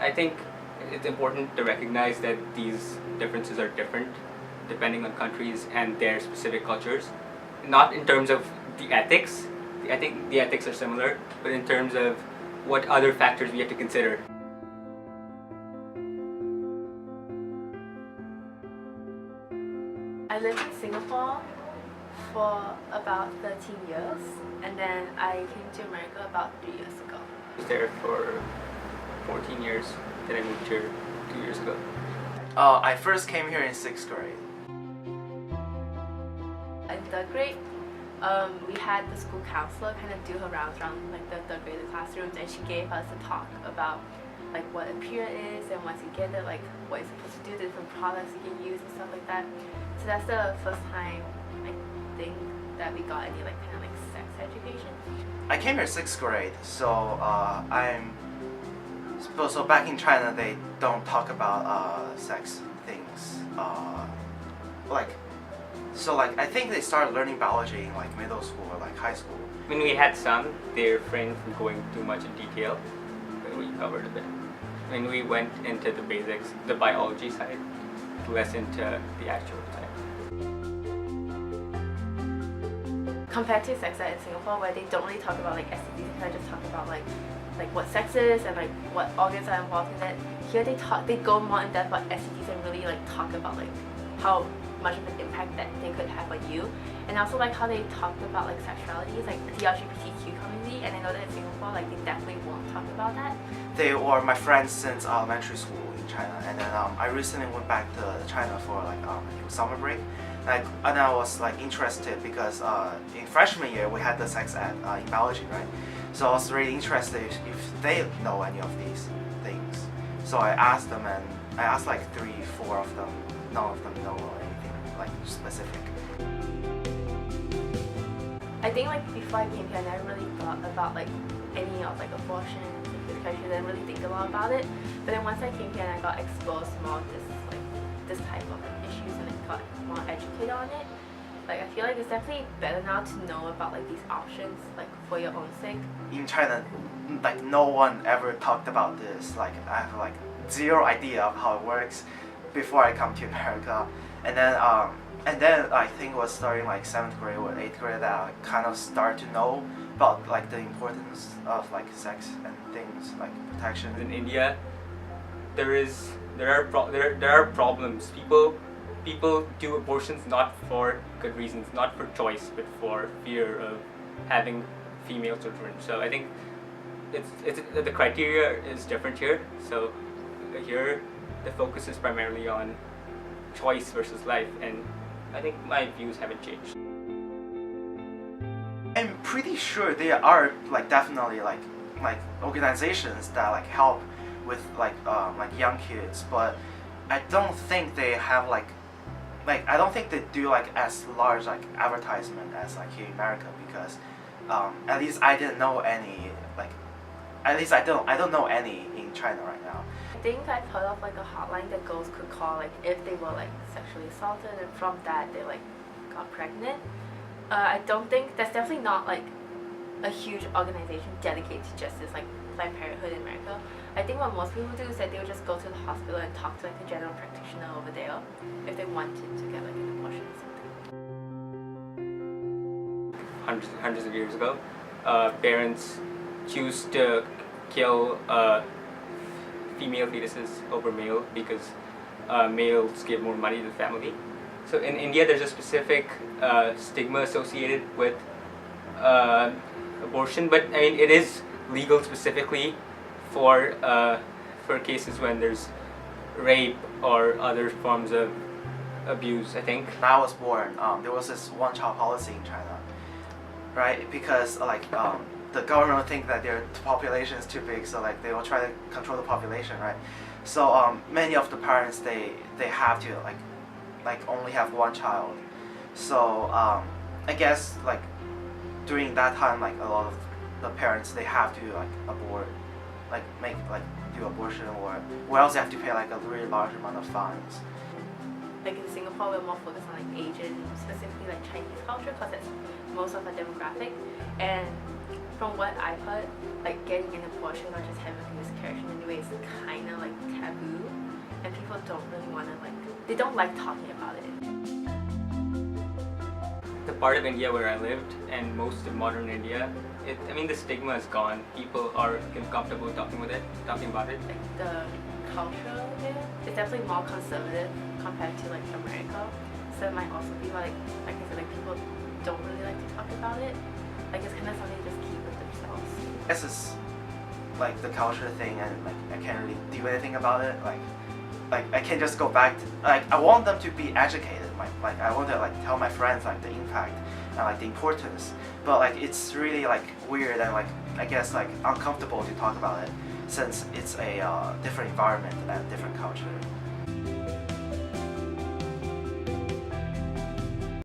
I think it's important to recognize that these differences are different depending on countries and their specific cultures. Not in terms of the ethics. I think the ethics are similar, but in terms of what other factors we have to consider. I lived in Singapore for about 13 years, and then I came to America about 3 years ago. I was there for 14 years, then I moved here 2 years ago. I first came here in 6th grade. In 3rd grade, we had the school counselor kind of do her rounds around like the 3rd grade classrooms, and she gave us a talk about like what a period is, and once you get it, like what you're supposed to do, the different products you can use and stuff like that. So that's the first time I think that we got any like kind of like sex education. I came here 6th grade, so so back in China they don't talk about sex things. I think they started learning biology in like middle school or like high school. When we had some, they refrained from going too much in detail, but we covered a bit. When we went into the basics, the biology side, less into the actual side. Compared to sex ed in Singapore, where they don't really talk about like STDs, they kind of just talk about like what sex is and like what organs are involved in it. Here they go more in depth about STDs and really like talk about like how much of an impact that they could have on you, and also like how they talked about like sexualities, like the LGBTQ community. And I know that in Singapore, like they definitely won't talk about that. They were my friends since elementary school in China, and then I recently went back to China for like summer break. And I was like interested because in freshman year we had the sex ed in biology, right? So I was really interested if they know any of these things. So I asked them, and I asked like 3, 4 of them. None of them know anything like specific. I think like before I came here, I never really thought about like any of like abortion in this country. I didn't really think a lot about it. But then once I came here and I got exposed to more of this type of like, issues, and I got more educated on it, like I feel like it's definitely better now to know about like these options, like for your own sake. In China, like no one ever talked about this. Like I have like zero idea of how it works before I come to America, and then I think it was starting like 7th grade or 8th grade that I kind of start to know about like the importance of like sex and things like protection. In India, there are problems. People do abortions not for good reasons, not for choice, but for fear of having female children. So I think the criteria is different here. So here the focus is primarily on choice versus life, and I think my views haven't changed. I'm pretty sure there are like definitely like organizations that like help with like young kids, but I don't think they have like I don't think they do like as large like advertisement as like here in America, because at least I didn't know any I don't know any in China right now. I think I've heard of like a hotline that girls could call like if they were like sexually assaulted, and from that they like got pregnant. I don't think that's definitely not like a huge organization dedicated to justice like Planned Parenthood in America. I think what most people do is that they would just go to the hospital and talk to like a general practitioner over there if they wanted to get like an abortion or something. Hundreds of years ago, parents choose to kill female fetuses over male because males give more money to the family. So in India, there's a specific stigma associated with abortion, but I mean it is legal specifically for cases when there's rape or other forms of abuse, I think. When I was born, there was this one-child policy in China, right? Because the government will think that their population is too big, so like they will try to control the population, right? So many of the parents they have to like only have one child. So I guess like during that time, like a lot of the parents they have to like abort, like do abortion, or else they have to pay like a really large amount of fines. Like in Singapore, we're more focused on like Asian, specifically like Chinese culture, because that's most of our demographic. And from what I've heard, like getting an abortion or just having a miscarriage in any way is kind of don't really want to they don't like talking about it. The part of India where I lived and most of modern India, the stigma is gone. People are comfortable talking about it. Like the culture there is definitely more conservative compared to like America. So it might also be like I said, like people don't really like to talk about it. Like it's kind of something they just keep with themselves. This is like the culture thing, and like I can't really do anything about it. Like I can't just go back to, like I want them to be educated. Like I want to like tell my friends like the impact and like the importance. But like it's really like weird and like I guess like uncomfortable to talk about it since it's a different environment and different culture.